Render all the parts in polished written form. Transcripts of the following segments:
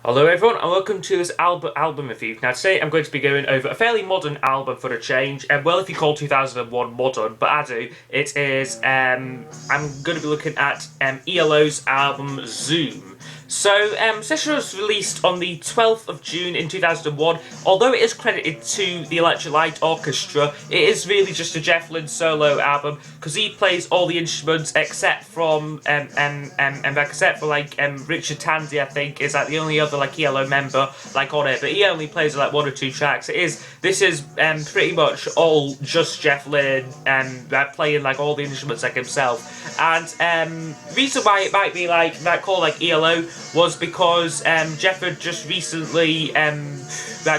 Hello everyone and welcome to this album review. Now today I'm going to be going over a fairly modern album for a change, and well, if you call 2001 modern, but I do, it is, I'm going to be looking at ELO's album Zoom. So, this was released on the 12th of June in 2001. Although it is credited to the Electric Light Orchestra, it is really just a Jeff Lynne solo album, because he plays all the instruments except for Richard Tandy, I think, is like the only other like ELO member like on it, but he only plays like one or two tracks. This is pretty much all just Jeff Lynne playing like all the instruments like himself. And reason why it might be like called like ELO was because Jeff had just recently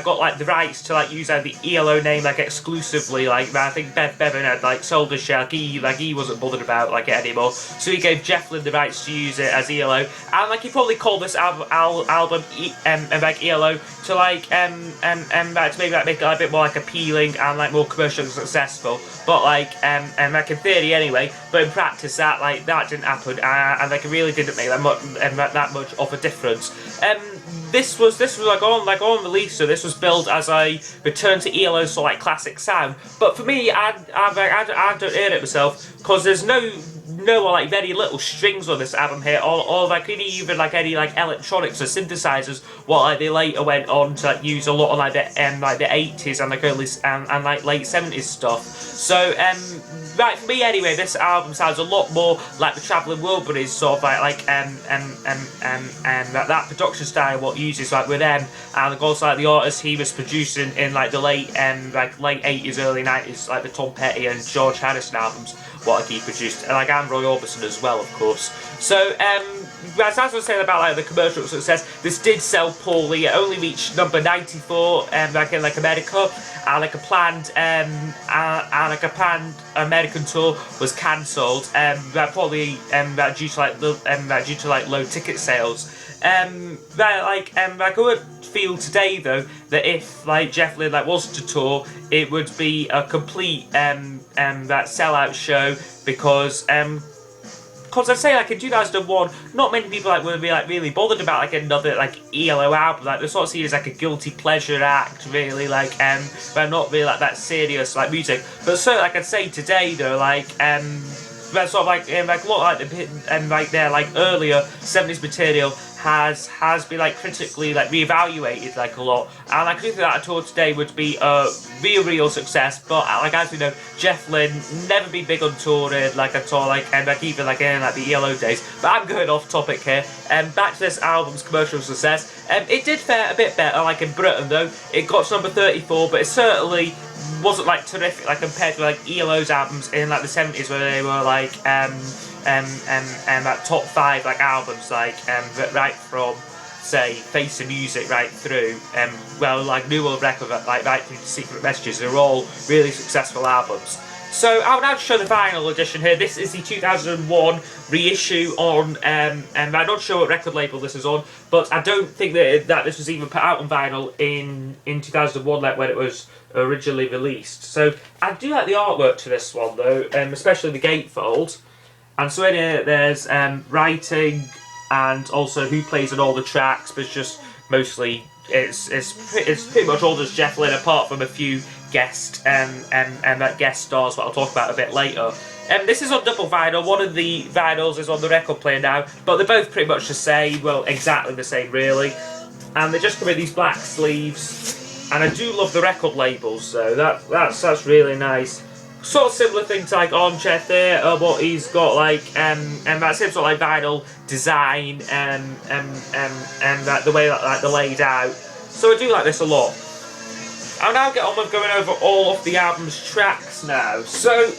got like the rights to like use the ELO name like exclusively. Like I think Bevan had like sold his share. He wasn't bothered about like it anymore, so he gave Jeff Lynne the rights to use it as ELO. And like he probably called this album ELO to to maybe like make it a bit more like appealing and like more commercially successful. But like in theory anyway, but in practice that didn't happen, and like it really didn't make that much of a difference. This was like on release, so this was billed as a return to ELO's sort of like classic sound. But for me, I don't hear it myself, because there's no like very little strings on this album here, or like even like any like electronics or synthesizers. What like they later went on to like, use a lot on like the 80s and like early and like late 70s stuff. So right, for me anyway, this album sounds a lot more like the Travelling Wilburys sort of like that production style what uses like with them, and also like the artists he was producing in like the late 80s, early 90s, like the Tom Petty and George Harrison albums, what he produced, and Roy Orbison as well, of course. So as I was saying about like the commercial success, this did sell poorly. It only reached number 94 in America, and like a planned American tour was cancelled, probably due to low ticket sales. I would feel today though that if like Jeff Lynne was to tour, it would be a complete that sellout show, because I'd say like in 2001, not many people would be really bothered about another ELO album. They sort of see it as a guilty pleasure act, really, but not really that serious music. But certainly, I'd say today though, that sort of their earlier 70s material has been critically reevaluated a lot, and I think that a tour today would be a real success. But as we know, Jeff Lynne never been big on touring at all, even in the ELO days. But I'm going off topic here. Back to this album's commercial success. It did fare a bit better in Britain though. It got to number 34, but it certainly wasn't terrific compared to ELO's albums in the 70s, where they were that top 5 albums right from say Face of Music right through New World Record right through to Secret Messages. They're all really successful albums. So I'll now show the vinyl edition here. This is the 2001 reissue on, I'm not sure what record label this is on, but I don't think that this was even put out on vinyl in 2001 when it was originally released. So I do like the artwork to this one though, especially the gatefold. And so in here there's writing and also who plays on all the tracks, but it's just mostly it's pretty much all just Jeff Lynne, apart from a few guest guest stars, what I'll talk about a bit later. This is on double vinyl. One of the vinyls is on the record player now, but they're both pretty much the same. Well, exactly the same really. And they just come in these black sleeves, and I do love the record labels, so that's really nice. Sort of similar thing to Armchair Theatre, but he's got that same sort of vinyl design and the way that they're laid out. So I do like this a lot. I'll now get on with going over all of the album's tracks now. So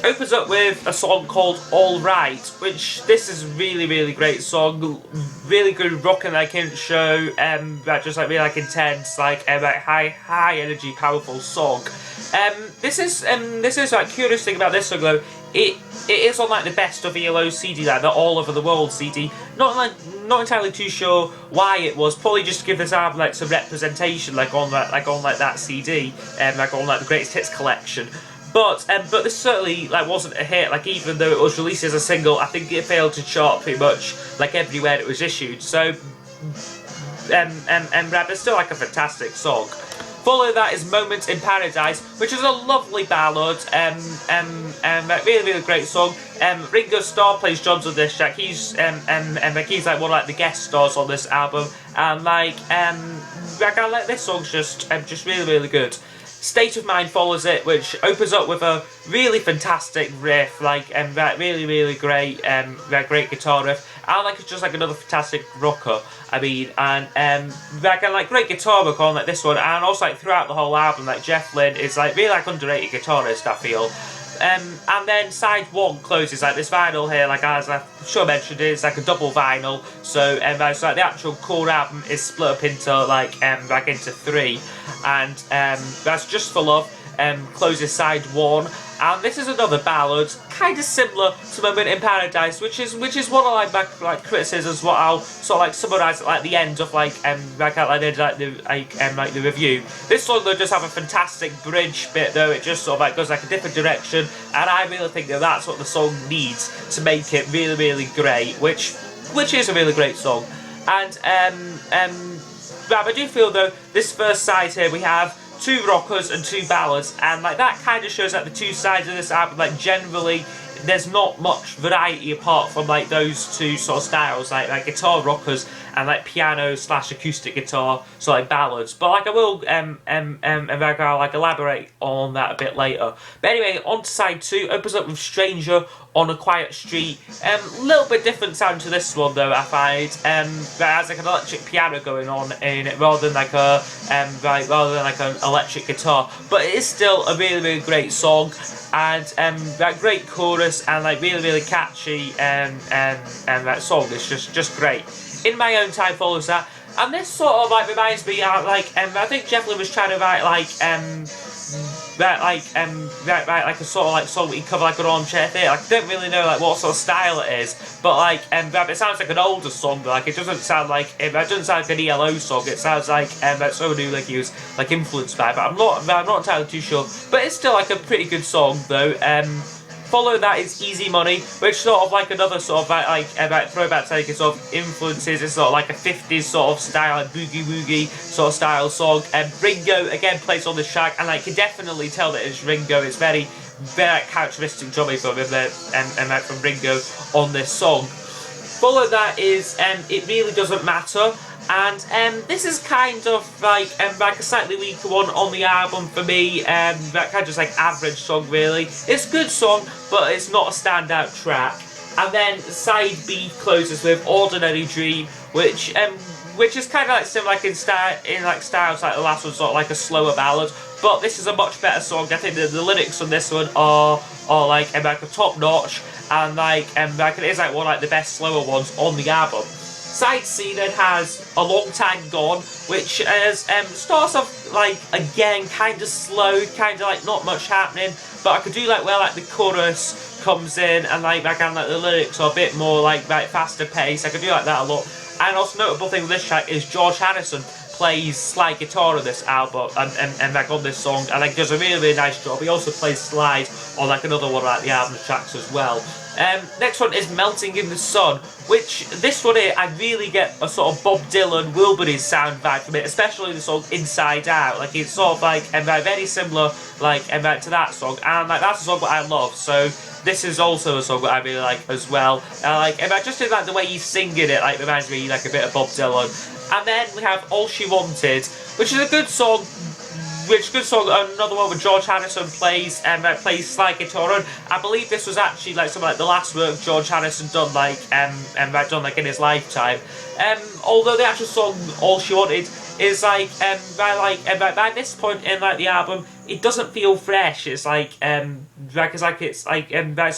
opens up with a song called All Right, which this is a really great song, really good rock and intro, just really intense, high energy, powerful song. This is curious thing about this song though. It is on the best of ELO CD, the All Over the World CD. Not entirely too sure why it was. Probably just to give this album some representation on that CD, on the greatest hits collection. But this certainly wasn't a hit. Even though it was released as a single, I think it failed to chart pretty much everywhere it was issued. So but still like a fantastic song. Following that is Moment in Paradise, which is a lovely ballad, really, really great song. Ringo Starr plays drums on this track. He's he's like one of like the guest stars on this album, and like I like this song's just really, really good. State of Mind follows it, which opens up with a really fantastic riff, like really, really great, great guitar riff. I like it's just like another fantastic rocker. I mean, and like great guitar work on like this one, and also like throughout the whole album, like Jeff Lynne is like really like underrated guitarist, I feel. And then Sidewalk closes like this vinyl here, like as I sure mentioned, it's like a double vinyl. So so like the actual core album is split up into like into 3, and that's Just for Love. Closes side 1, and this is another ballad, kind of similar to Moment in Paradise, which is one of like criticisms. What I'll sort of like summarise at like the end of like the review. This song though does have a fantastic bridge bit though. It just sort of like goes like a different direction, and I really think that that's what the song needs to make it really, really great. Which is a really great song, and I do feel though this first side here we have 2 rockers and 2 ballads, and like that kind of shows that the 2 sides of this album, like generally there's not much variety apart from like those 2 sort of styles, like guitar rockers and like piano / acoustic guitar, so like ballads. But like I will I'll like elaborate on that a bit later. But anyway, on to side 2, opens up with Stranger on a Quiet Street. Little bit different sound to this one though, I find. That has like an electric piano going on in it rather than like an electric guitar. But it is still a really, really great song, and that great chorus and like really, really catchy that song is just great. In My Own Time follows that, and this sort of like reminds me of like I think Jeff Lynne was trying to write like a sort of like song that you cover like an armchair theatre. Like, I don't really know like what sort of style it is, but like it sounds like an older song. But like it doesn't sound like it doesn't sound like an ELO song. It sounds like someone who like he was like influenced by. But I'm not entirely too sure. But it's still like a pretty good song though. Follow that is Easy Money, which sort of like another sort of like throwback to like sort of influences. It's sort of like a 50s sort of style, like boogie woogie sort of style song. And Ringo again plays on the track, and I can definitely tell that it's Ringo. It's very, very characteristic drumming from him and from Ringo on this song. Follow that is It Really Doesn't Matter. And this is kind of like a slightly weaker one on the album for me. That kind of just like average song really. It's a good song, but it's not a standout track. And then side B closes with Ordinary Dream, which is kind of like similar like in styles like the last one, sort of like a slower ballad. But this is a much better song. I think the lyrics on this one are like a top notch, and it is like one of like the best slower ones on the album. Side C then has A Long Time Gone, which starts off like again kind of slow, kind of like not much happening, but I could do like where like the chorus comes in and like the lyrics are a bit more like faster paced. I could do like that a lot. And also notable thing with this track is George Harrison plays slide guitar on this album and like on this song, and like does a really, really nice job. He also plays slide on like another one of like the album's tracks as well. Next one is Melting in the Sun, which this one here I really get a sort of Bob Dylan, Wilburys sound vibe from it, especially the song Inside Out. Like it's sort of like very similar like to that song, and like that's a song that I love. So this is also a song that I really like as well. I just think like the way he's singing it like reminds me like a bit of Bob Dylan. And then we have All She Wanted, which is a good song. Another one where George Harrison plays slide guitar on. I believe this was actually like some like the last work George Harrison done in his lifetime. Although the actual song All She Wanted is by this point in like the album, it doesn't feel fresh. It's it's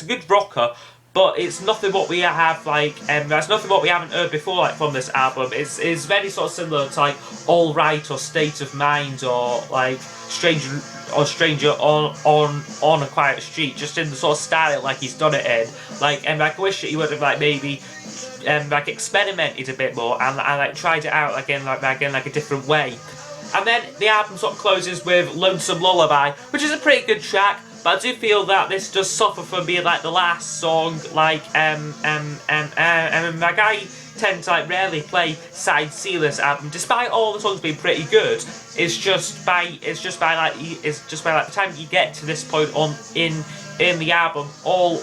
a good rocker. But it's nothing what we have that's nothing what we haven't heard before like from this album. It's very sort of similar to like All Right or State of Mind or like Stranger on a Quiet Street, just in the sort of style like he's done it in. I wish that he would have like maybe experimented a bit more and like tried it out in a different way. And then the album sort of closes with Lonesome Lullaby, which is a pretty good track. But I do feel that this does suffer from being like the last song. I tend to like rarely play side C this album, despite all the songs being pretty good. It's just by like the time you get to this point in the album, all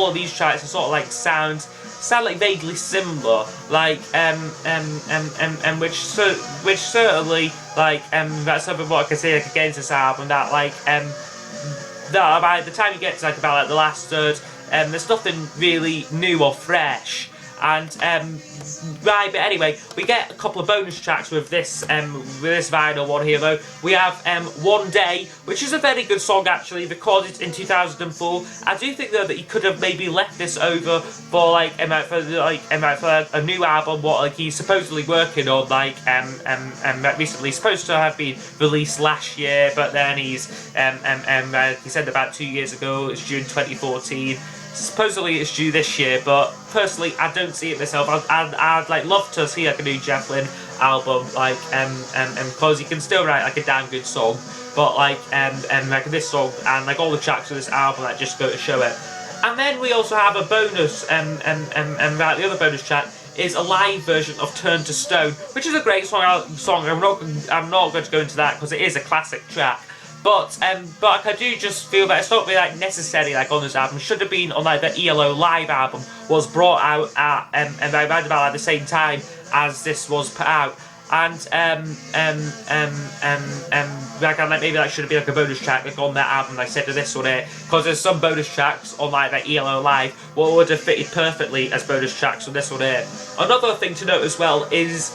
of these tracks are sort of like sound like vaguely similar, like which certainly like that's something what I can say like against this album, that like that by the time you get to like about like the last third, there's nothing really new or fresh. And right, but anyway, we get a couple of bonus tracks with this vinyl one here though. We have One Day, which is a very good song actually, recorded in 2004. I do think though that he could have maybe left this over for like for a new album what like he's supposedly working on, like recently supposed to have been released last year, but then he said about 2 years ago it's June 2014. Supposedly it's due this year, but personally I don't see it myself. I'd like love to see like a new Jeff Lynne album, like because he can still write like a damn good song, but like like this song and like all the tracks of this album that just go to show it. And then we also have a bonus the other bonus track is a live version of Turn to Stone, which is a great song. I'm not going to go into that because it is a classic track. But like, I do just feel that it's not really like necessary like on this album. It should have been on like the ELO live album, was brought out at around about like the same time as this was put out. And like maybe that should have been like a bonus track like on that album, like I said to this one here, because there's some bonus tracks on like that ELO live what would have fitted perfectly as bonus tracks on this one here. Another thing to note as well is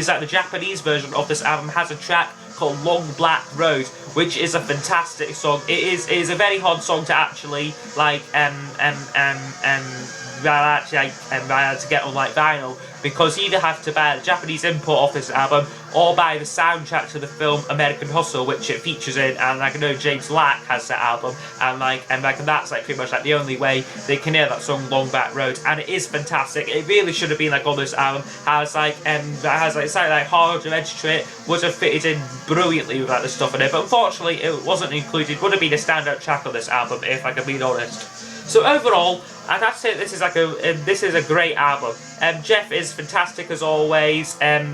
that the Japanese version of this album has a track called Long Black Road, which is a fantastic song. It is a very hard song to actually like to get on like vinyl, because you either have to buy the Japanese import of this album or buy the soundtrack to the film American Hustle, which it features in, and like I know James Lack has that album, and that's like pretty much like the only way they can hear that song Long Back Road, and it is fantastic. It really should have been like on this album, has like slightly like harder edge to it, would have fitted in brilliantly with like the stuff in it, but unfortunately it wasn't included. Would have been a standout track on this album if I can be honest. So overall, I'd have to say this is like this is a great album. Jeff is fantastic as always. Like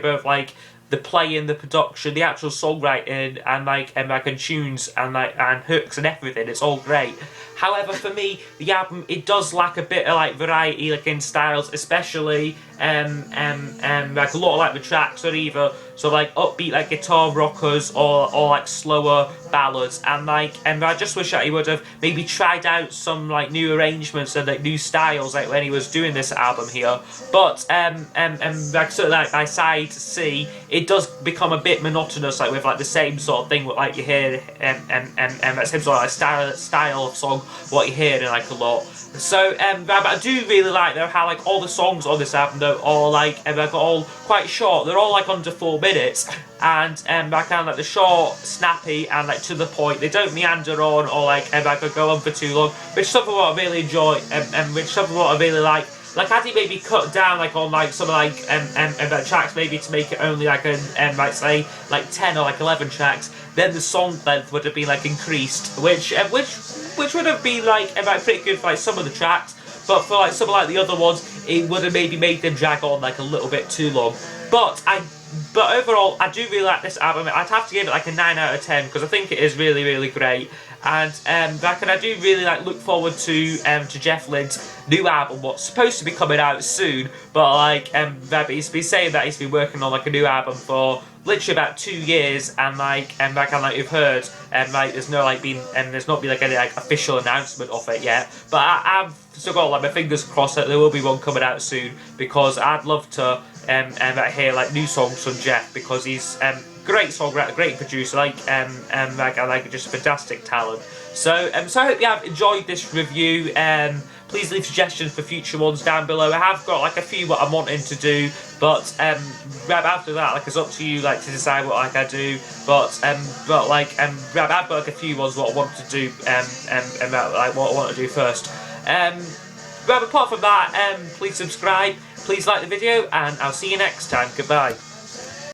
both like the playing, the production, the actual songwriting, and like tunes and hooks and everything. It's all great. However, for me, the album it does lack a bit of like variety, like in styles, especially like a lot of like the tracks are either so like upbeat like guitar rockers or like slower ballads, and I just wish that he would have maybe tried out some like new arrangements and like new styles like when he was doing this album here. But like sort of like by side C, it does become a bit monotonous, like with like the same sort of thing what like you hear that same sort of like style of song what you hear in like a lot. So but I do really like though how like all the songs on this album though are like all quite short. They're all like under 4 minutes, and I kind of like the short, snappy, and like to the point. They don't meander on or like go on for too long, which is something what I really enjoy, and which is something what I really like. Like had he maybe cut down like on like some like tracks maybe to make it only like like say like 10 or like 11 tracks, then the song length would have been like increased, which would have been like pretty good for like some of the tracks, but for like some of like the other ones it would have maybe made them drag on like a little bit too long. But overall I do really like this album. I'd have to give it like a 9 out of 10 because I think it is really really great. And I do really like look forward to Jeff Lynne's new album, what's supposed to be coming out soon. But like he's been saying that he's been working on like a new album for literally about 2 years, and like you've heard, like there's not been like any like official announcement of it yet. But I've still got like my fingers crossed that there will be one coming out soon, because I'd love to hear like new songs from Jeff, because he's great songwriter, great producer, like just a fantastic talent. So I hope you have enjoyed this review. Please leave suggestions for future ones down below. I have got like a few what I'm wanting to do, but after that, like it's up to you like to decide what like I do. But I've got like a few ones what I want to do, like what I want to do first. Apart from that, please subscribe, please like the video, and I'll see you next time. Goodbye.